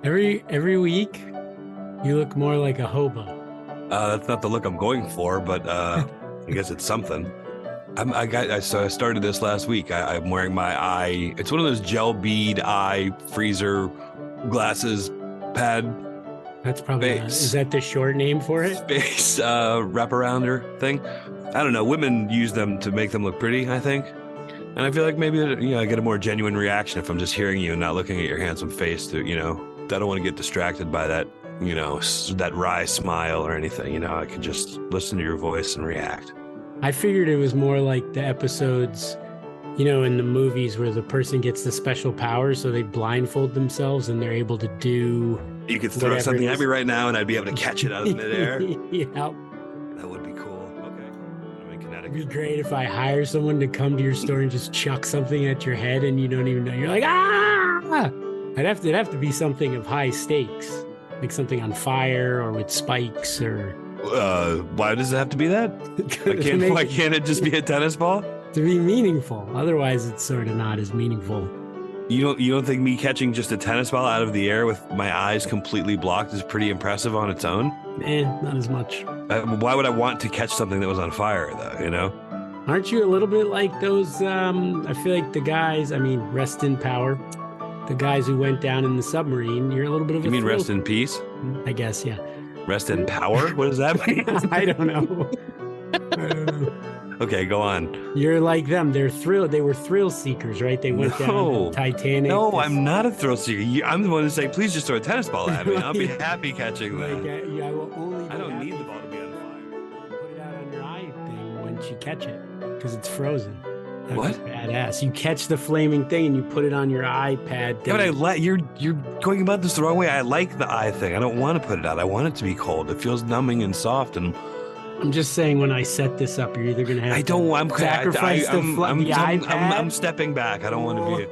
Every week, you look more like a hobo. That's not the look I'm going for, but I guess it's something. So I started this last week. I'm wearing my eye. It's one of those gel bead eye freezer glasses pad That's probably not. Is that the short name for it? face wraparounder thing. I don't know. Women use them to make them look pretty, I think. And I feel like maybe I get a more genuine reaction if I'm just hearing you and not looking at your handsome face. I don't want to get distracted by that. That wry smile or anything. I could just listen to your voice and react. I figured it was more like the episodes, in the movies where the person gets the special powers, so they blindfold themselves and they're able to do. You could throw something at me right now and I'd be able to catch it out of midair. Yeah. That would be cool. Okay. I'm in Connecticut. It'd be great if I hire someone to come to your store and just chuck something at your head and you don't even know. You're like, ah! It'd have to be something of high stakes, like something on fire or with spikes or. Why does it have to be that? Why can't it just be a tennis ball? To be meaningful. Otherwise, it's sort of not as meaningful. You don't think me catching just a tennis ball out of the air with my eyes completely blocked is pretty impressive on its own? Not as much. Why would I want to catch something that was on fire, though, Aren't you a little bit like those, I feel like the guys, rest in power, the guys who went down in the submarine, you're a little bit of a... You mean rest in peace? I guess, yeah. Rest in power? What does that mean? I don't know. Okay, go on. You're like them. They were thrill seekers, right? They went down the Titanic. No, I'm not a thrill seeker. I'm the one to say, please just throw a tennis ball at me. I'll be happy catching that. I don't need the ball to be on fire. Put it out on your eye thing once you catch it, because it's frozen. That'd what? Be badass. You catch the flaming thing and you put it on your iPad. Yeah, but you're going about this the wrong way. I like the eye thing. I don't want to put it out. I want it to be cold. It feels numbing and soft and. I'm just saying, when I set this up, you're either going to have sacrifice the iPad. I'm stepping back. I don't want to be.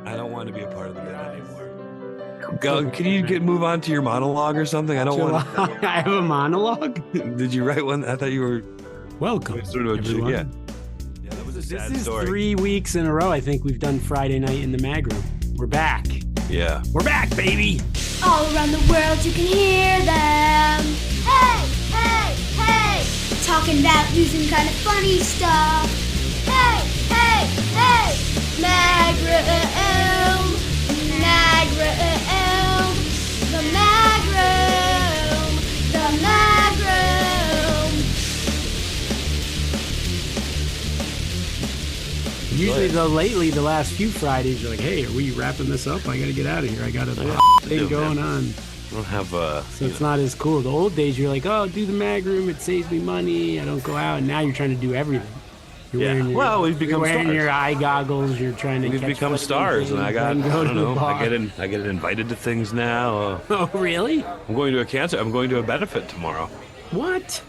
I don't want to be a part of the bit anymore. Go. Can you move on to your monologue or something? I don't want. I have a monologue. Did you write one? I thought you were. Welcome. Sort of everyone. Yeah. Yeah, that was a sad story. 3 weeks in a row. I think we've done Friday night in the mag room. We're back. Yeah. We're back, baby. All around the world you can hear them. Hey, hey, hey. Talking about news and kind of funny stuff. Hey, hey, hey. Mag room. Mag room. The mag room. The mag room. Usually, lately, the last few Fridays, you're like, hey, are we wrapping this up? I got to get out of here. I got a thing going on. I don't have So it's not as cool. The old days, you're like, oh, do the mag room. It saves me money. I don't go out. And now you're trying to do everything. We've become wearing stars. your eye goggles. You're trying to. We've become stars, and I don't know. I get invited to things now. Oh, really? I'm going to a benefit tomorrow. What?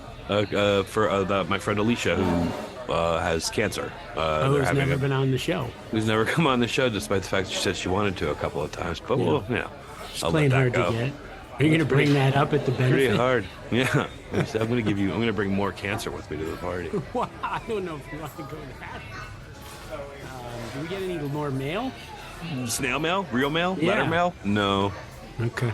For my friend Alicia, who has cancer. Who's never been on the show. Who's never come on the show, despite the fact that she said she wanted to a couple of times. But It's playing hard to get. Are you going to bring that up at the benefit? Pretty hard. Yeah. I'm going to bring more cancer with me to the party. Well, I don't know if you want to go to that. Do we get any more mail? Snail mail? Real mail? Yeah. Letter mail? No. Okay.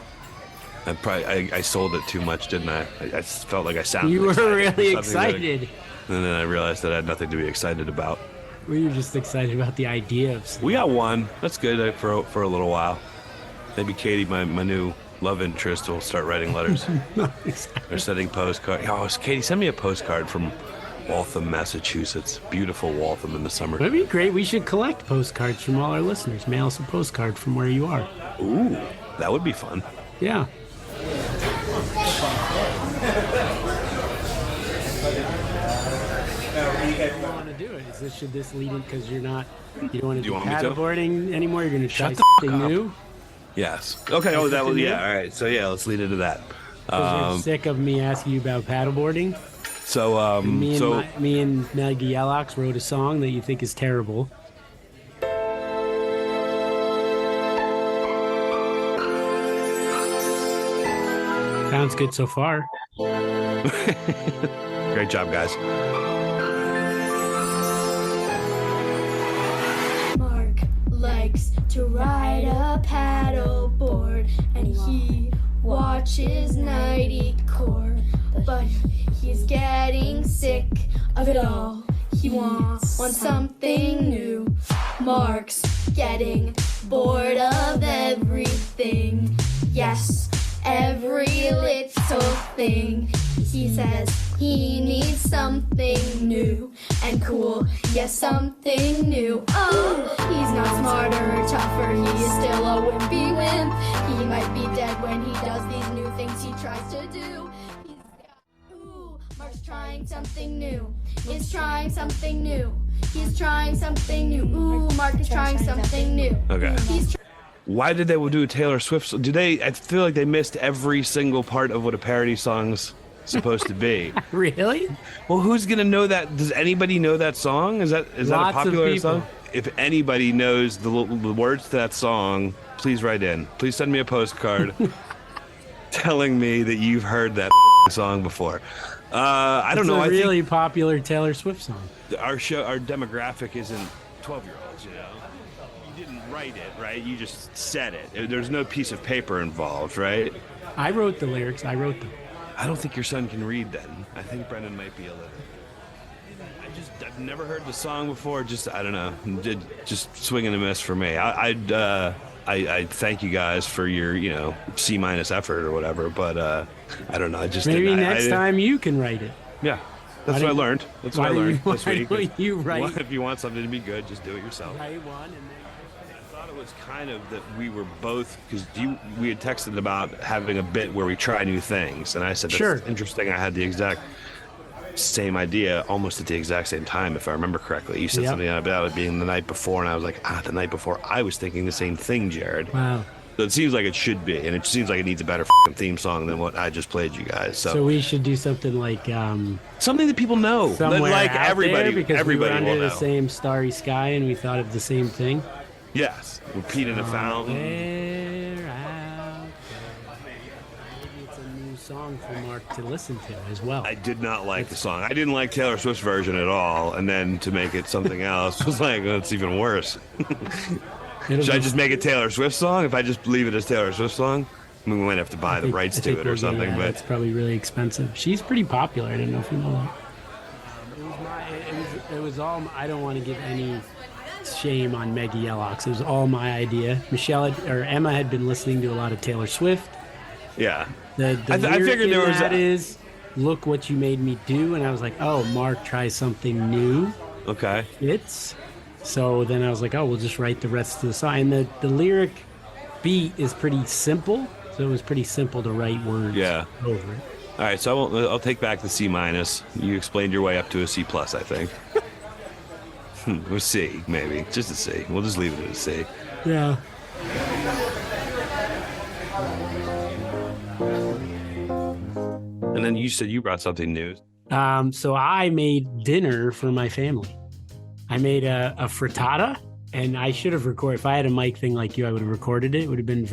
I sold it too much, didn't I? I felt like I sounded You were really excited. And then I realized that I had nothing to be excited about. Well, you're just excited about the idea of something. We got one. That's good for a little while. Maybe Katie, my new love interest, will start writing letters. Or sending postcards. Oh, Katie, send me a postcard from Waltham, Massachusetts. Beautiful Waltham in the summer. That'd be great. We should collect postcards from all our listeners. Mail us a postcard from where you are. Ooh, that would be fun. Yeah. I don't want to do it. Should this lead in because you don't want to do paddleboarding anymore? You're going to try something new? Yes. Okay. Oh, that was, yeah. All right. So, yeah, let's lead into that. Because you're sick of me asking you about paddleboarding? So, me and Maggie Yellox wrote a song that you think is terrible. Sounds good so far. Great job, guys. Mark likes to ride a paddleboard much his nighty core, but he's getting sick of it all. He wants something new. Mark's getting bored of everything. Yes, every little thing. He says he needs something new and cool. Yes, something new. Oh, he's not smarter or tougher. He is still a wimpy wimp. He might be dead when he does these new things he tries to do. Ooh, Mark's trying something new. He's trying something new. He's trying something new. Ooh, Mark is trying something new. Okay. He's Why did they do a Taylor Swift? I feel like they missed every single part of what a parody song's supposed to be. Really? Well, who's gonna know that? Does anybody know that song? Is that a Lots of popular people. song? If anybody knows the words to that song, please write in. Please send me a postcard telling me that you've heard that song before. I don't know. It's a I really popular Taylor Swift song. think our demographic isn't 12-year-olds. You know, you didn't write it, right? You just said it. There's no piece of paper involved, right? I wrote the lyrics. I wrote them. I don't think your son can read then. I think Brendan might be illiterate. I've never heard the song before. I don't know. Just swing and a miss for me. I thank you guys for your, C- effort or whatever, but I don't know. I just Maybe didn't. next time you can write it. Yeah. That's what I learned. That's what I learned this week. Why don't you write? If you want something to be good, just do it yourself. Write one and then. I thought it was kind of that we were both, because we had texted about having a bit where we try new things, and I said, that's Sure. interesting. I had the exact same idea almost at the exact same time, if I remember correctly. You said Yep. something about it being the night before, and I was like, the night before. I was thinking the same thing, Jarrod. Wow. So it seems like it should be, and it seems like it needs a better theme song than what I just played you guys. So we should do something like something that people know, somewhere like out everybody, there because everybody we were will under know. the same starry sky and we thought of the same thing. Yes, repeat in a fountain. There, out there. Maybe it's a new song for Mark to listen to as well. I did not like the song. I didn't like Taylor Swift's version at all, and then to make it something else was like, it's even worse. Should I just make a Taylor Swift song? If I just leave it as Taylor Swift song, we might have to buy the rights to it or something. But it's probably really expensive. She's pretty popular. I don't know if you know that. It was all. I don't want to give any shame on Maggie Yellox. It was all my idea. Emma had been listening to a lot of Taylor Swift. yeah, The I figured there was that is, look what you made me do, and I was like, oh, Mark tries something new. okay. It's so then I was like, oh, we'll just write the rest of the song. And the lyric beat is pretty simple, so it was pretty simple to write words over it. All right, so I'll take back the C-. You explained your way up to a C+, I think. Or C, maybe. Just a C. We'll just leave it at a C. Yeah. And then you said you brought something new. So I made dinner for my family. I made a frittata, and I should have recorded. If I had a mic thing like you, I would have recorded it. It would have been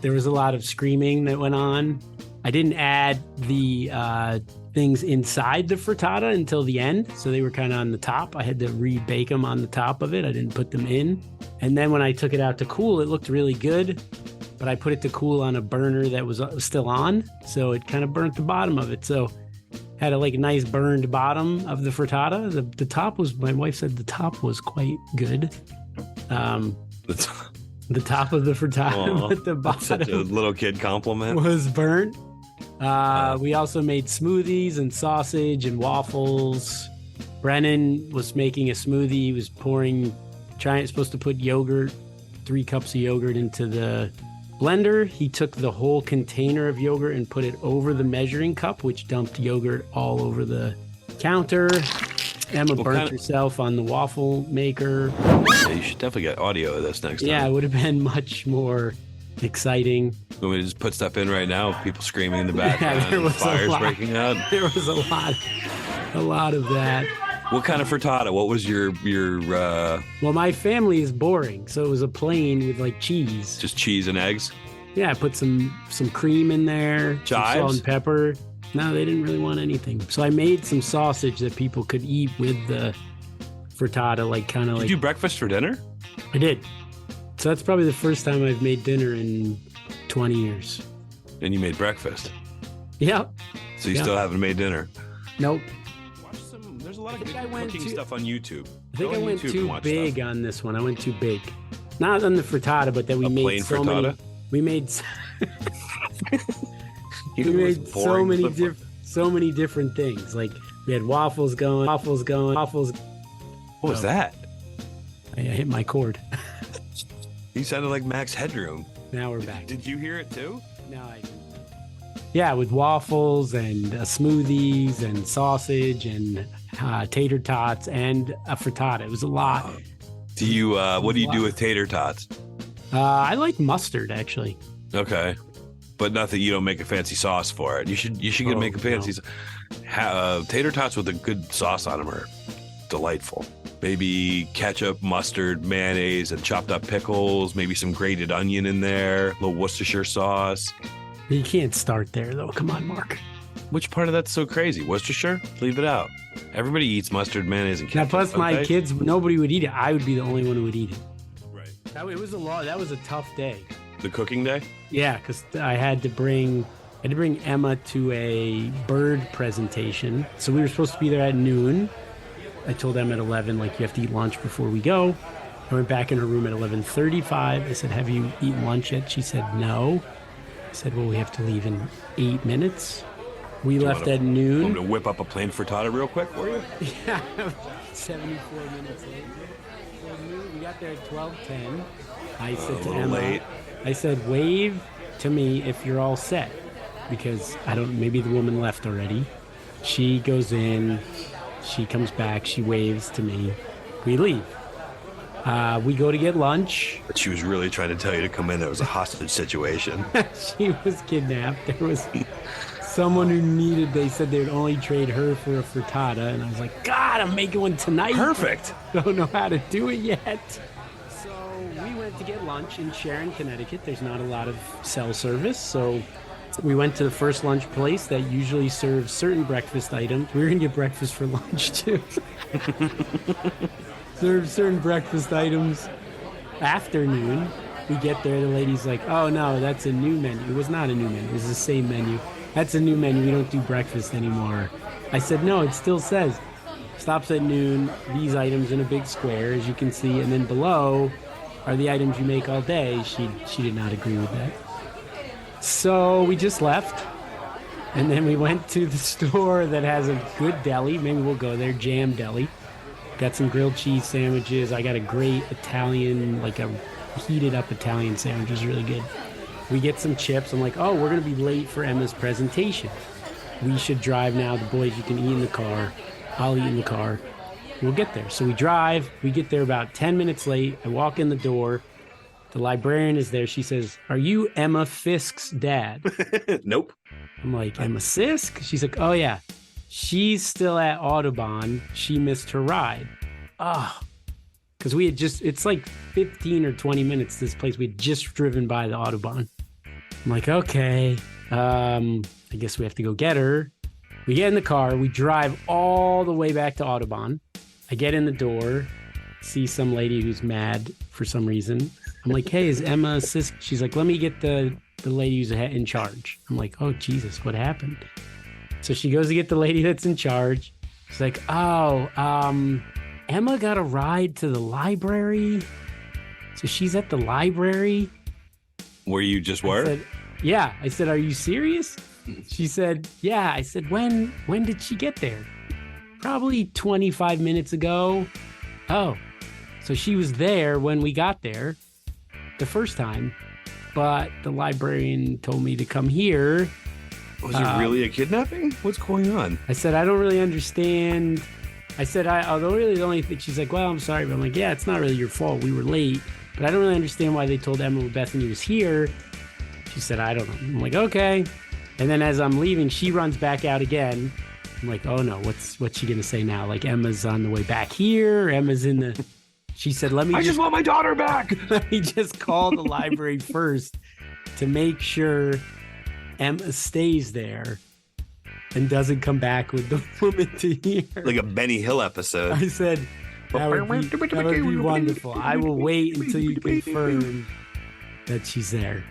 there was a lot of screaming that went on. I didn't add the things inside the frittata until the end, so they were kind of on the top. I had to rebake them on the top of it. I didn't put them in. And then when I took it out to cool, it looked really good, but I put it to cool on a burner that was still on, so it kind of burnt the bottom of it. So had a nice burned bottom of the frittata. The top was, my wife said the top was quite good. The top of the frittata, but the bottom Such a little kid compliment. was burnt. We also made smoothies and sausage and waffles. Brennan was making a smoothie. He was supposed to put 3 cups of yogurt into the blender. He took the whole container of yogurt and put it over the measuring cup, which dumped yogurt all over the counter. Emma burnt herself on the waffle maker. Yeah, you should definitely get audio of this next time. Yeah, it would have been much more exciting. Want me to just put stuff in right now? People screaming in the background, there was fires breaking out. There was a lot of that. What kind of frittata? What was your Well, my family is boring, so it was a plain with cheese. just cheese and eggs? Yeah, I put some cream in there, some salt Chives? and pepper. No, they didn't really want anything. So I made some sausage that people could eat with the frittata, kind of Did you do breakfast for dinner? I did. So that's probably the first time I've made dinner in 20 years. And you made breakfast. Yep. So you Yeah. still haven't made dinner. Nope. There's a lot of good I went cooking stuff on YouTube. I think Go I on went YouTube and too watch big stuff. on this one. I went too big. Not on the frittata, but that we A made plain so frittata? many. We made. You We know what's made so boring many stuff? so many different things. Like we had waffles going. What was that? I hit my cord. You sounded like Max Headroom. Now we're back. Did you hear it too? No, I didn't. Yeah, with waffles and smoothies and sausage and tater tots and a frittata. It was a lot. Do you? What do you do with tater tots? I like mustard actually. Okay, but nothing. You don't make a fancy sauce for it. You should Oh, make a fancy. Tater tots with a good sauce on them are delightful. Maybe ketchup, mustard, mayonnaise, and chopped up pickles. Maybe some grated onion in there. A little Worcestershire sauce. You can't start there though. Come on, Mark. Which part of that's so crazy? Worcestershire? Leave it out. Everybody eats mustard, mayonnaise, and Now, ketchup. plus my don't they? kids, nobody would eat it. I would be the only one who would eat it. Right. It was a lot. That was a tough day. The cooking day? Yeah, because I had to bring Emma to a bird presentation. So we were supposed to be there at noon. I told Emma at 11, like, you have to eat lunch before we go. I went back in her room at 11:35. I said, have you eaten lunch yet? She said, no. I said, well, we have to leave in 8 minutes. We left at I'm noon. gonna whip up a plain frittata real quick for you. Yeah, 74 minutes late. So we got there at 12:10. I said A to little Emma, late. I said, wave to me if you're all set. Because maybe the woman left already. She goes in, she comes back, she waves to me. We leave. We go to get lunch. But she was really trying to tell you to come in. There was a hostage situation. She was kidnapped. There was someone who they said they would only trade her for a frittata. And I was like, God, I'm making one tonight. Perfect. Don't know how to do it yet. So we went to get lunch in Sharon, Connecticut. There's not a lot of cell service. So we went to the first lunch place that usually serves certain breakfast items. We were going to get breakfast for lunch too. Serve certain breakfast items. Afternoon, we get there. The lady's like, oh no, that's a new menu. It was not a new menu. It was the same menu. That's a new menu. We don't do breakfast anymore. I said, no, it still says stops at noon, these items in a big square, as you can see, and then below are the items you make all day. She did not agree with that. So we just left, and then we went to the store that has a good deli. Maybe we'll go there, Jam Deli. Got some grilled cheese sandwiches. I got a great Italian, like a heated up Italian sandwich. It was really good. We get some chips. I'm like, oh, we're going to be late for Emma's presentation. We should drive now. The boys, you can eat in the car. I'll eat in the car. We'll get there. So we drive. We get there about 10 minutes late. I walk in the door. The librarian is there. She says, are you Emma Fisk's dad? Nope. I'm like, Emma Sisk? She's like, oh, yeah. She's still at Audubon. She missed her ride. Oh, because we had it's like 15 or 20 minutes to this place. We had just driven by the Audubon. I'm like, okay, I guess we have to go get her. We get in the car. We drive all the way back to Audubon. I get in the door, see some lady who's mad for some reason. I'm like, hey, is Emma Sisk? She's like, let me get the lady who's in charge. I'm like, oh, Jesus, what happened? So she goes to get the lady that's in charge. She's like, oh, Emma got a ride to the library. So she's at the library. Where you just were? I said, yeah. I said, are you serious? She said, yeah. I said, when did she get there? Probably 25 minutes ago. Oh, so she was there when we got there the first time. But the librarian told me to come here. Was it really a kidnapping? What's going on? I said, I don't really understand. I said, although really the only thing, she's like, well, I'm sorry. But I'm like, yeah, it's not really your fault. We were late. But I don't really understand why they told Emma Bethany was here. She said, I don't know. I'm like, okay. And then as I'm leaving, she runs back out again. I'm like, oh no, what's she going to say now? Like Emma's on the way back here. Emma's in the, she said, I just want my daughter back. Let me just call the library first to make sure Emma stays there and doesn't come back with the woman to here. Like a Benny Hill episode. I said, that would be wonderful. I will wait until you confirm that she's there.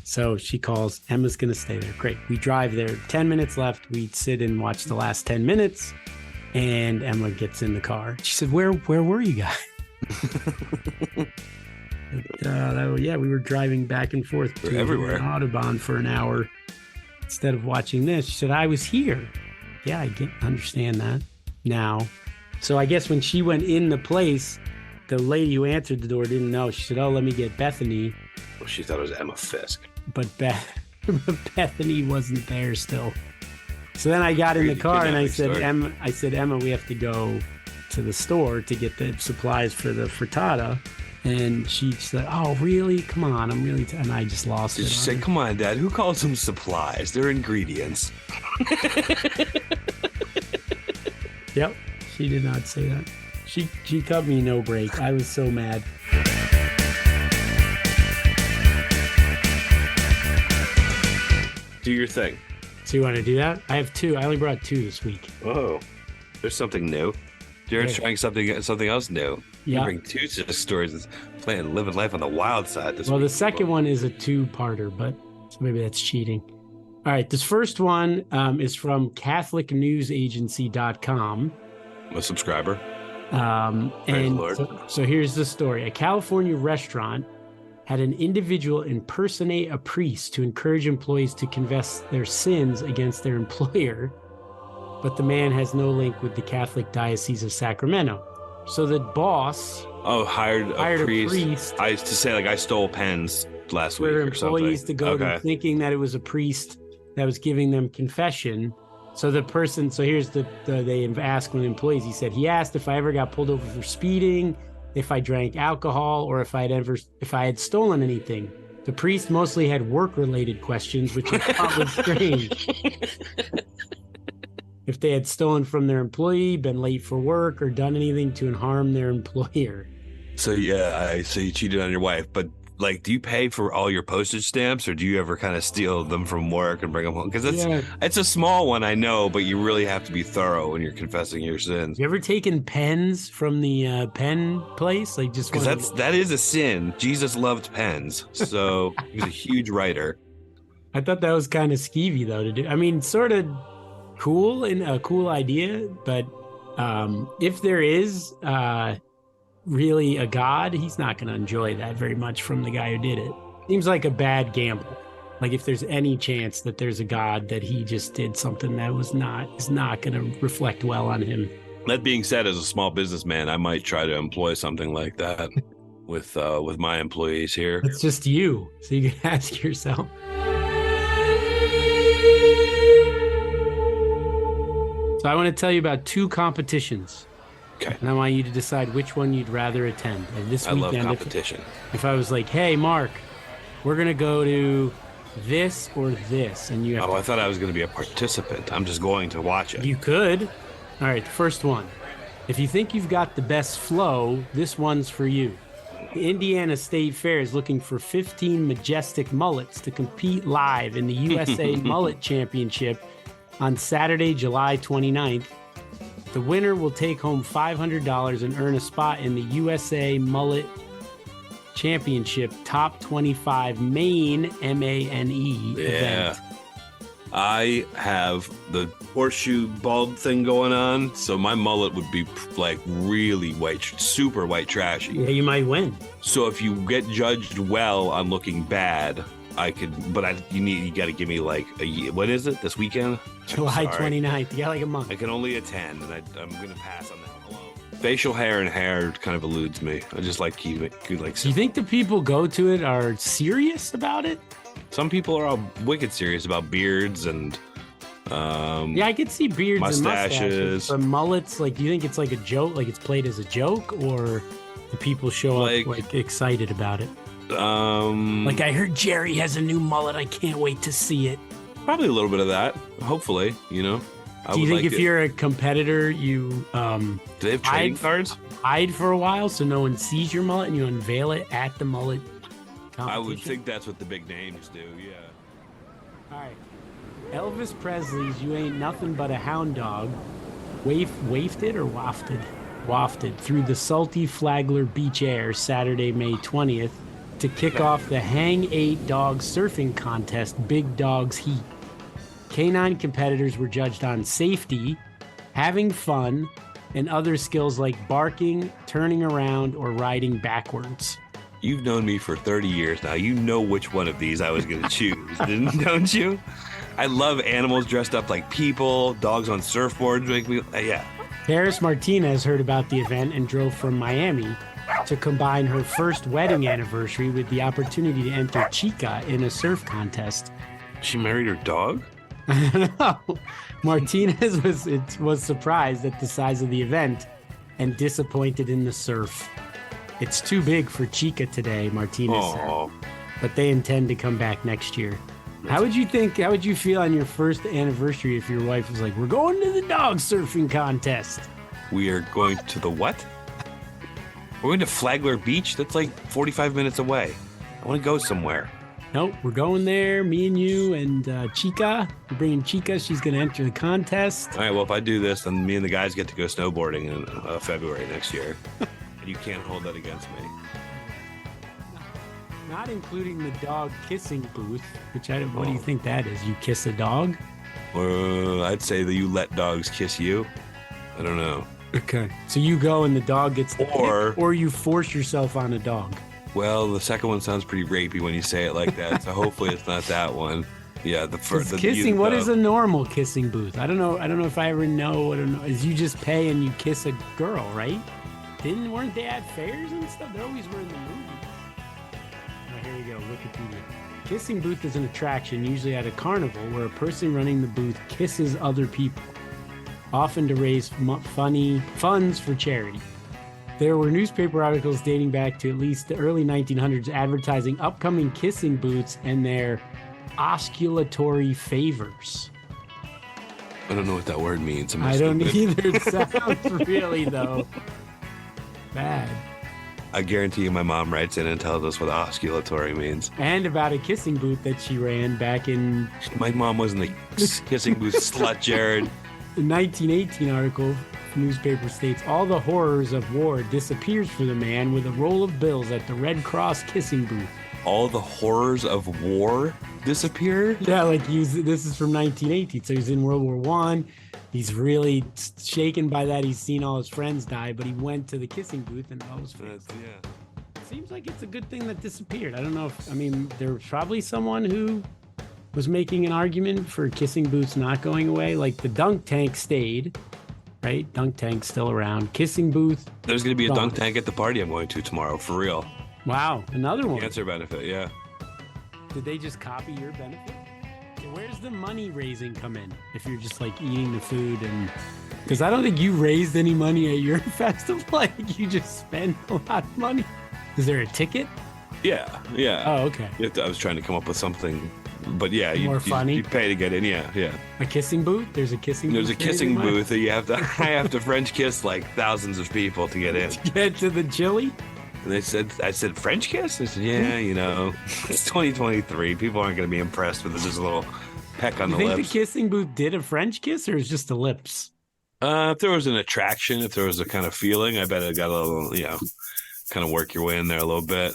So she calls, Emma's going to stay there. Great. We drive there, 10 minutes left. We sit and watch the last 10 minutes. And Emma gets in the car. She said, where were you guys? Yeah, we were driving back and forth to everywhere. Audubon for an hour instead of watching this. She said, I was here. Yeah, I understand that now. So I guess when she went in the place, the lady who answered the door didn't know. She said, oh, let me get Bethany. Well, she thought it was Emma Fisk. But Bethany wasn't there still. So then I got in the car and I said, Emma, we have to go to the store to get the supplies for the frittata. And she said, oh, really? Come on. I'm really... And I just lost it. Did she say, come on, Dad, who calls them supplies? They're ingredients. Yep. She did not say that. She cut me no break. I was so mad. Do your thing. So you want to do that? I have 2. I only brought 2 this week. Whoa. There's something new. Jared's trying something else new. Yeah. You bring 2 to the stories. It's living life on the wild side this week. Well, the second one is a 2-parter, but so maybe that's cheating. All right. This first one is from CatholicNewsAgency.com. I'm a subscriber. And so here's the story. A California restaurant had an individual impersonate a priest to encourage employees to confess their sins against their employer, but the man has no link with the Catholic Diocese of Sacramento. So the boss hired a priest. I used to say, like, I stole pens last week or something. Employees to go to thinking that it was a priest that was giving them confession. So the person, here's they asked one of the employees, he asked if I ever got pulled over for speeding, if I drank alcohol, or if I had stolen anything. The priest mostly had work-related questions, which I thought was strange. If they had stolen from their employee, been late for work, or done anything to harm their employer. So you cheated on your wife, but like, do you pay for all your postage stamps, or do you ever kind of steal them from work and bring them home? Because it's a small one, I know, but you really have to be thorough when you're confessing your sins. You ever taken pens from the pen place? Like, just because that is a sin. Jesus loved pens, so he was a huge writer. I thought that was kind of skeevy though to do. I mean, sort of cool and a cool idea, but if there is really a God, he's not going to enjoy that very much from the guy who did it. Seems like a bad gamble. Like, if there's any chance that there's a God, that he just did something that is not going to reflect well on him. That being said, as a small businessman, I might try to employ something like that with my employees here. It's just you, so you can ask yourself. So I want to tell you about 2 competitions. Okay. And I want you to decide which one you'd rather attend. And this weekend, love competition. If I was like, hey, Mark, we're going to go to this or this, and you have I thought I was going to be a participant. I'm just going to watch it. You could. All right, first one. If you think you've got the best flow, this one's for you. The Indiana State Fair is looking for 15 majestic mullets to compete live in the USA Mullet Championship on Saturday, July 29th. The winner will take home $500 and earn a spot in the USA Mullet Championship Top 25 Maine, M-A-N-E, event. I have the horseshoe bulb thing going on, so my mullet would be like really white, super white trashy. Yeah, you might win. So if you get judged well on looking bad, I could, but you got to give me like a year. What is it this weekend? July 29th. You got like a month. I can only attend, and I'm going to pass on that alone. Facial hair and hair kind of eludes me. I just like keep it like. Do you think the people go to it are serious about it? Some people are all wicked serious about beards and. Yeah, I could see beards mustaches. and mustaches. But mullets, like, do you think it's like a joke? Like, it's played as a joke, or do people show up like excited about it? Like, I heard Jerry has a new mullet. I can't wait to see it. Probably a little bit of that. Hopefully, Do you think if you're a competitor, you do they have trading cards? Hide for a while so no one sees your mullet and you unveil it at the mullet competition? I would think that's what the big names do. Yeah. All right. Elvis Presley's "You Ain't Nothing But a Hound Dog" wafted through the salty Flagler beach air Saturday, May 20th, to kick off the Hang 8 Dog Surfing Contest Big Dogs Heat. Canine competitors were judged on safety, having fun, and other skills like barking, turning around, or riding backwards. You've known me for 30 years now. You know which one of these I was going to choose, don't you? I love animals dressed up like people, dogs on surfboards. Yeah. Paris Martinez heard about the event and drove from Miami to combine her first wedding anniversary with the opportunity to enter Chica in a surf contest. She married her dog? I don't know. Martinez was surprised at the size of the event and disappointed in the surf. It's too big for Chica today, Martinez said. But they intend to come back next year. How would you feel on your first anniversary if your wife was like, we're going to the dog surfing contest? We are going to the what? We're going to Flagler Beach? That's like 45 minutes away. I want to go somewhere. Nope, we're going there, me and you and Chica. We're bringing Chica. She's going to enter the contest. All right, well, if I do this, then me and the guys get to go snowboarding in February next year. And you can't hold that against me. Not including the dog kissing booth, which what do you think that is? You kiss a dog? I'd say that you let dogs kiss you. I don't know. Okay. So you go and the dog gets the kick, or you force yourself on a dog? Well, the second one sounds pretty rapey when you say it like that, so hopefully it's not that one. Yeah, the first kissing. What is a normal kissing booth? I don't know if I ever know what is. You just pay and you kiss a girl, right? Weren't they at fairs and stuff? They always were in the movies. Oh, here we go. Wikipedia. Kissing booth is an attraction, usually at a carnival, where a person running the booth kisses other people, often to raise funds for charity. There were newspaper articles dating back to at least the early 1900s advertising upcoming kissing booths and their osculatory favors. I don't know what that word means. I don't either. It sounds really, though, bad. I guarantee you my mom writes in and tells us what osculatory means. And about a kissing booth that she ran back in... My mom wasn't a kissing booth slut, Jarrod. The 1918 article newspaper states, all the horrors of war disappears for the man with a roll of bills at the Red Cross kissing booth. All the horrors of war disappear? Yeah, like this is from 1918. So he's in World War I. He's really shaken by that. He's seen all his friends die, but he went to the kissing booth and all was fixed. Yeah. Seems like it's a good thing that disappeared. I don't know there's probably someone who was making an argument for kissing booths not going away. Like the dunk tank stayed, right? Dunk tank's still around. Kissing booth. There's going to be a dunk tank at the party I'm going to tomorrow, for real. Wow, another one. Cancer benefit, yeah. Did they just copy your benefit? Where's the money raising come in if you're just like eating the food? And because I don't think you raised any money at your festival. Like you just spend a lot of money. Is there a ticket? Yeah. Oh, okay. I was trying to come up with something, but yeah, funny. You pay to get in. Yeah. A kissing booth? There's a kissing booth. There's a kissing booth that I have to French kiss like thousands of people to get in. To get to the chili? And I said, French kiss? I said, yeah, it's 2023. People aren't going to be impressed with just a little peck on the lips. You think the kissing booth did a French kiss or is just the lips? If there was an attraction, if there was a kind of feeling, I bet it got a little, kind of work your way in there a little bit.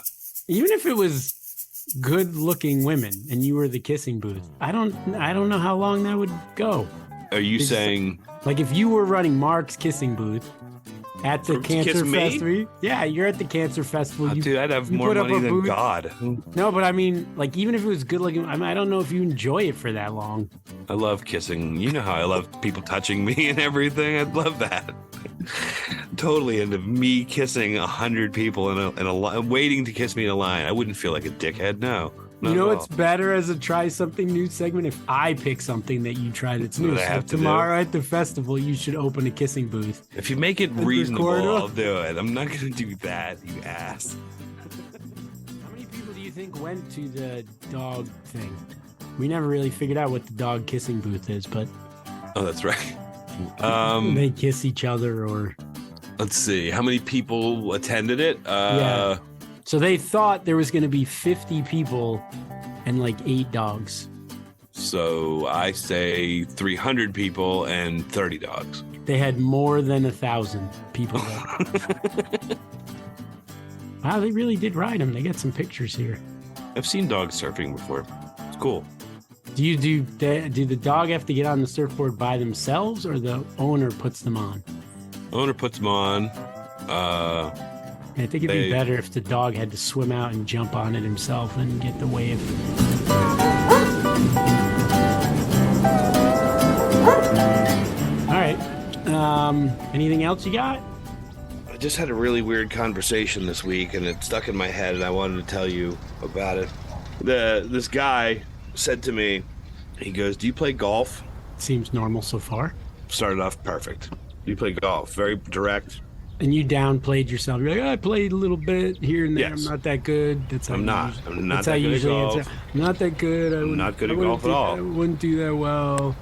Even if it was good-looking women and you were the kissing booth, I don't know how long that would go. Are you saying... Like if you were running Mark's kissing booth at the Cancer Festival. Yeah, you're at the Cancer Festival. Dude, I'd have more money than God. No, but I mean, like, even if it was good looking, I don't know if you enjoy it for that long. I love kissing. You know how I love people touching me and everything. I'd love that. Totally into me kissing 100 people in a line, waiting to kiss me in a line. I wouldn't feel like a dickhead. No. You know what's better as a try something new segment? If I pick something that you try that's new. So tomorrow at the festival, you should open a kissing booth. If you make it reasonable, I'll do it. I'm not going to do that, you ass. How many people do you think went to the dog thing? We never really figured out what the dog kissing booth is, but... Oh, that's right. They kiss each other or... Let's see. How many people attended it? Yeah. So they thought there was going to be 50 people and like 8 dogs. So I say 300 people and 30 dogs. They had more than 1,000 people there. Wow, they really did ride them. They got some pictures here. I've seen dogs surfing before. It's cool. Do the dog have to get on the surfboard by themselves, or the owner puts them on? Owner puts them on. I think it'd be better if the dog had to swim out and jump on it himself and get the wave. All right. Anything else you got? I just had a really weird conversation this week, and it stuck in my head, and I wanted to tell you about it. This guy said to me, he goes, "Do you play golf?" Seems normal so far. Started off perfect. You play golf, very direct. And you downplayed yourself. You're like, I played a little bit here and there. Yes. I'm not that good. That's how I'm not that's that how good at usually golf. answer. I'm not that good. I'm not good at golf at all. I wouldn't do that well.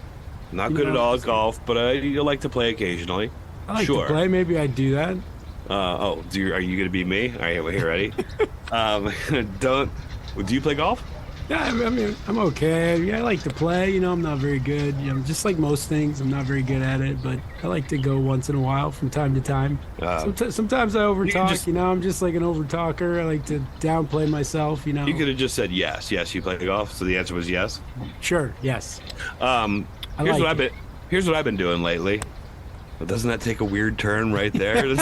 Not good at all at golf, but you like to play occasionally. I like Sure. to play. Maybe I'd do that. Are you going to be me? All right, well, here, ready? Do you play golf? Yeah, I mean, I'm okay. Yeah, I like to play. I'm not very good. Just like most things, I'm not very good at it. But I like to go once in a while, from time to time. Sometimes I overtalk. I'm just like an overtalker. I like to downplay myself. You could have just said yes. Yes, you play golf. So the answer was yes. Sure. Yes. Here's what I've been doing lately. But doesn't that take a weird turn right there? It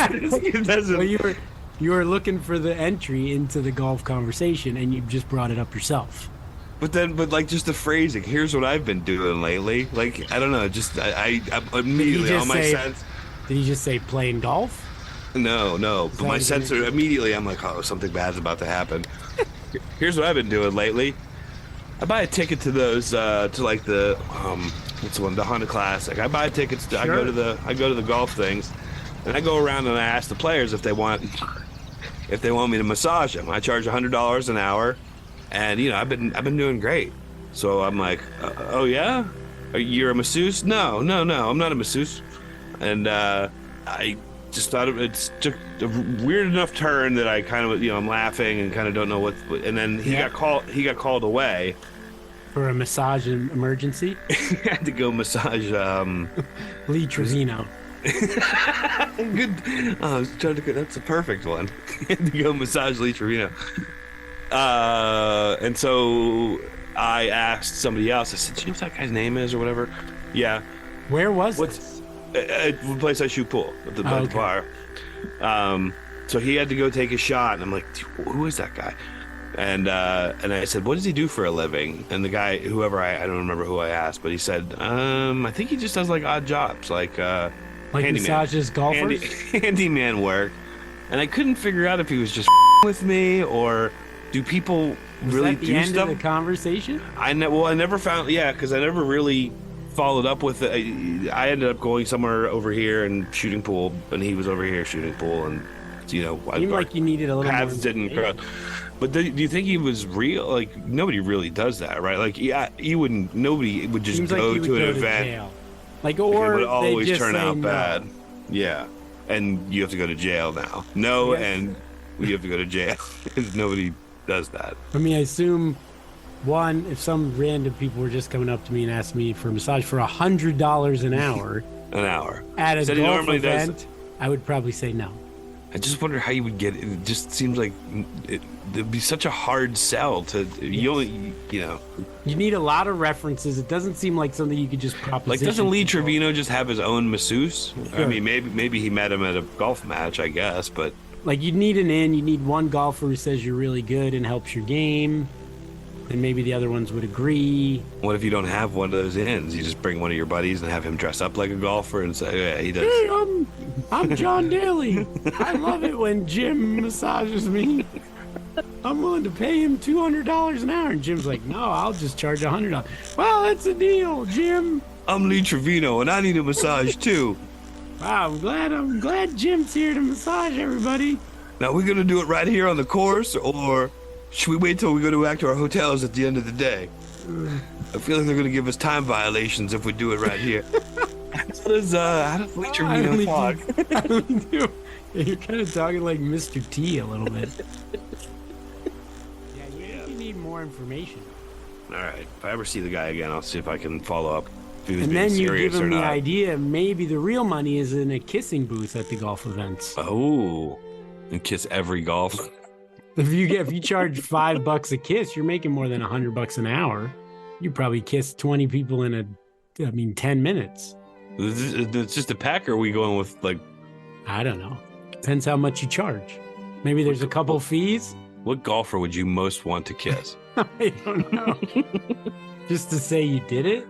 doesn't. Well, you were looking for the entry into the golf conversation, and you just brought it up yourself. But like just the phrasing. Here's what I've been doing lately. Like I don't know. Just I immediately on my sense. Did he just say playing golf? No. But my sense immediately I'm like, oh, something bad's about to happen. Here's what I've been doing lately. I buy a ticket to those to like the what's the one, the Honda Classic. I buy tickets to, Sure. I go to the golf things, and I go around and I ask the players if they want me to massage them. I charge $100 an hour, and I've been doing great. So I'm like, oh yeah, you're a masseuse? No, I'm not a masseuse. And I just thought it took a weird enough turn that I kind of I'm laughing and kind of don't know what. And then he got called away. For a massage emergency? He had to go massage Lee Trevino. Good. I was trying to get, that's a perfect one. He had to go massage Lee Trevino. And so I asked somebody else. I said, "Do you know what that guy's name is or whatever?" Yeah. Where was this? The place I shoot pool at the bar. So he had to go take a shot, and I'm like, "Who is that guy?" And I said, "What does he do for a living?" And the guy, whoever I don't remember who I asked, but he said, "I think he just does like odd jobs, like handyman, massages golfers, handyman work." And I couldn't figure out if he was just with me or do people really do end stuff. Of the conversation? I never found, because I never really followed up with it. I ended up going somewhere over here and shooting pool, and he was over here shooting pool, and seemed like you needed a little paths didn't cross. But do you think he was real? Like, nobody really does that, right? Like, nobody would just go to an event. Jail. Like, or it would always just turn out no. bad. Yeah. And you have to go to jail now. Yes. And you have to go to jail. Nobody does that. I mean, I assume, one, if some random people were just coming up to me and asking me for a massage for $100 an hour. At a golf event, I would probably say no. I just wonder how you would get it. It just seems like it'd be such a hard sell to you need a lot of references. It doesn't seem like something you could just proposition. Like, doesn't Lee Trevino just have his own masseuse? Sure. I mean, maybe he met him at a golf match, I guess, but like, you need an in. You need one golfer who says you're really good and helps your game. And maybe the other ones would agree. What if you don't have one of those ins? You just bring one of your buddies and have him dress up like a golfer and say, "Yeah, he does." Hey, I'm John Daly. I love it when Jim massages me. I'm willing to pay him $200 an hour. And Jim's like, "No, I'll just charge $100." Well, that's a deal, Jim. I'm Lee Trevino, and I need a massage too. Wow, I'm glad Jim's here to massage everybody. Now, we're gonna do it right here on the course, or should we wait till we go back to our hotels at the end of the day? I feel like they're gonna give us time violations if we do it right here. How does Lee Trevino talk? I really do. You're kind of talking like Mr. T a little bit. Yeah, you need more information. All right. If I ever see the guy again, I'll see if I can follow up. If he was And being then you serious give or him the not. idea maybe the real money is in a kissing booth at the golf events. Oh, and kiss every golf. If you charge $5 a kiss, you're making more than $100 an hour. You probably kiss 20 people in 10 minutes. It's just a pack, or are we going with like? I don't know. Depends how much you charge. Maybe there's a couple fees. What golfer would you most want to kiss? I don't know. Just to say you did it?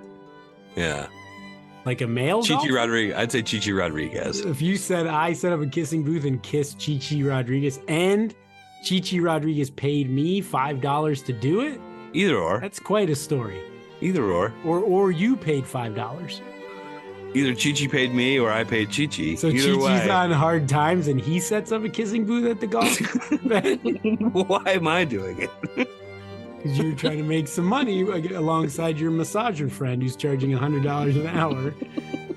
Yeah. Like a male Chichi golfer? Rodriguez. I'd say Chichi Rodriguez. If you said I set up a kissing booth and kissed Chichi Rodriguez and Chichi Rodriguez paid me $5 to do it, Either or. that's quite a story. Either or. Or you paid $5. Either Chichi paid me or I paid Chichi. So Either Chichi's way. on hard times and he sets up a kissing booth at the golf event Why am I doing it? because you're trying to make some money alongside your massager friend who's charging $100 an hour.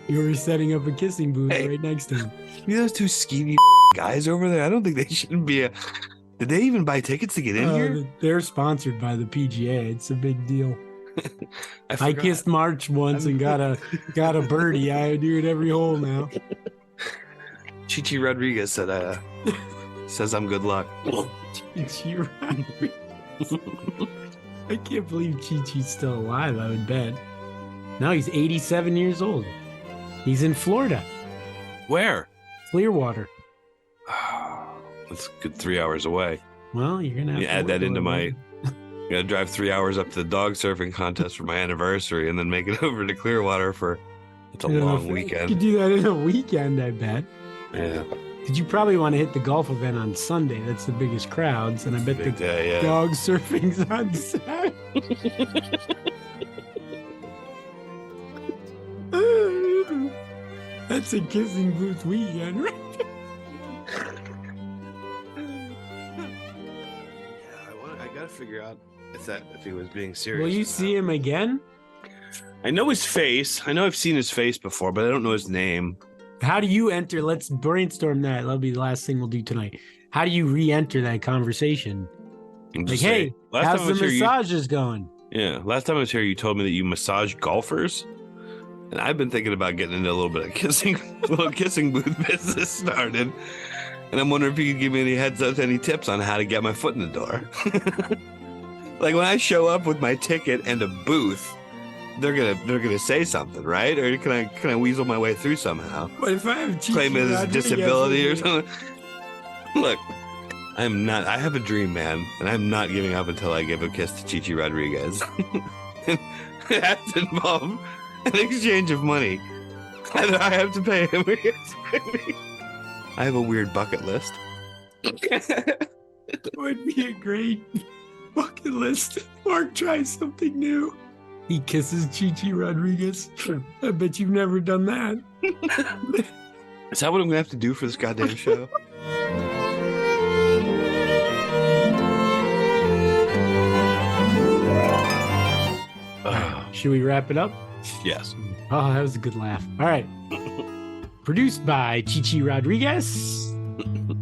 You were setting up a kissing booth right next to him. You know those two skeevy guys over there? I don't think they shouldn't be a... Did they even buy tickets to get in here? They're sponsored by the PGA. It's a big deal. I forgot. kissed March once and got a birdie. I do it every hole now. Chichi Rodriguez said, says I'm good luck. Chichi Rodriguez. I can't believe Chi-Chi's still alive, I would bet. No, he's 87 years old. He's in Florida, Where? Clearwater. That's a good 3 hours away. Well, you're gonna have You to add that work a into little my... bit. Gotta drive 3 hours up to the dog surfing contest for my anniversary and then make it over to Clearwater for... It's a I don't know long if you weekend. could do that in a weekend, I bet. Yeah. Because you probably want to hit the golf event on Sunday. That's the biggest crowds, and I bet the Big day, yeah. dog surfing's on Saturday. That's a kissing booth weekend, right? I gotta figure out if he was being serious. Will you or see not. him again? I know his face. I know I've seen his face before, but I don't know his name. How do you enter? Let's brainstorm that. That'll be the last thing we'll do tonight. How do you re-enter that conversation? I'm Like, just hey, saying, last how's time I the was here, massages going? last time I was here, you told me that you massage golfers, and I've been thinking about getting into a little bit of little kissing booth business started. And I'm wondering if you could give me any heads up, any tips on how to get my foot in the door. Like when I show up with my ticket and a booth, they're gonna say something, right? Or can I weasel my way through somehow? But if I have Claim it as a disability or something. Look, I have a dream, man, and I'm not giving up until I give a kiss to Chichi Rodriguez. It has to involve an exchange of money. Either I have to pay him or he has to pay me. I have a weird bucket list. It would be a great bucket list. Mark tries something new. He kisses Chichi Rodriguez. I bet you've never done that. Is that what I'm gonna have to do for this goddamn show? Should we wrap it up? Yes. Oh, that was a good laugh. All right. Produced by Chichi Rodriguez.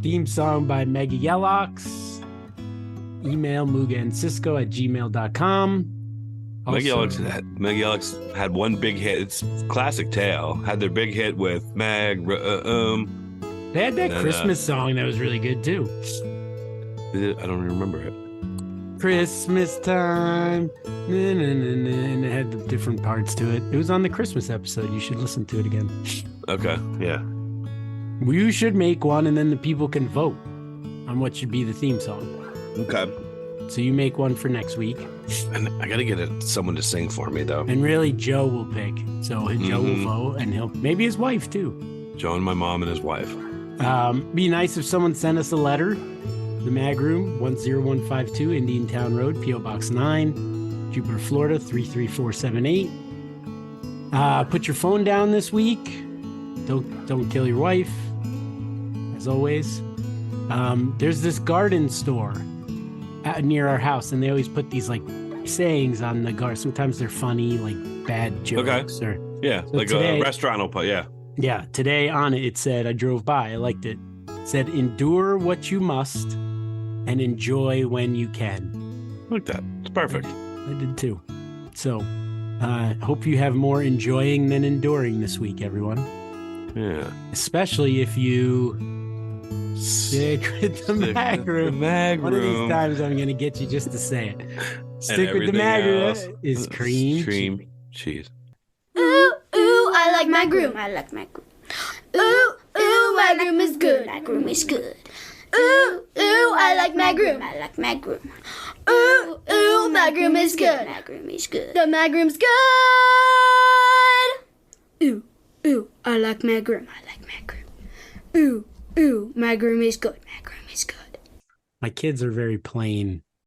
Theme song by Maggie Yellox. Email mugaandcisco@gmail.com. Maggie Alex had one big hit. It's classic tale. Had their big hit with Mag. They had that Christmas song that was really good too. I don't even remember it. Christmas time. Na, na, na, na, and it had the different parts to it. It was on the Christmas episode. You should listen to it again. Okay. Yeah. You should make one and then the people can vote on what should be the theme song. Okay. So you make one for next week. And I gotta get someone to sing for me though. And really, Joe will pick. So Joe will vote, and maybe his wife too. Joe and my mom and his wife. Be nice if someone sent us a letter. The Mag Room, 10152 Indian Town Road, P.O. Box 9, Jupiter, Florida, 33478. Put your phone down this week. Don't kill your wife. As always. There's this garden store near our house, and they always put these like sayings on the garden. Sometimes they're funny, like bad jokes. Okay. Or Yeah, So like today- a restaurant will put, yeah. yeah. Today on it said, I drove by. I liked it. It said, endure what you must, and enjoy when you can. Like that. It's perfect. I did too. So, hope you have more enjoying than enduring this week, everyone. Yeah. Especially if you Stick with the mag The room. mag One of these room. times I'm going to get you just to say it. And Stick with the everything mag else room is cream. Cream cheese. Ooh, ooh, I like my groom. I like my groom. Ooh, ooh, my groom is good. My groom is good. Ooh, ooh, I like my groom. I like my groom. Ooh, ooh, my groom is good. My groom is good. The my groom's good. Ooh, ooh, I like my groom. I like my groom. Ooh, ooh, my groom is good. My groom is good. My kids are very plain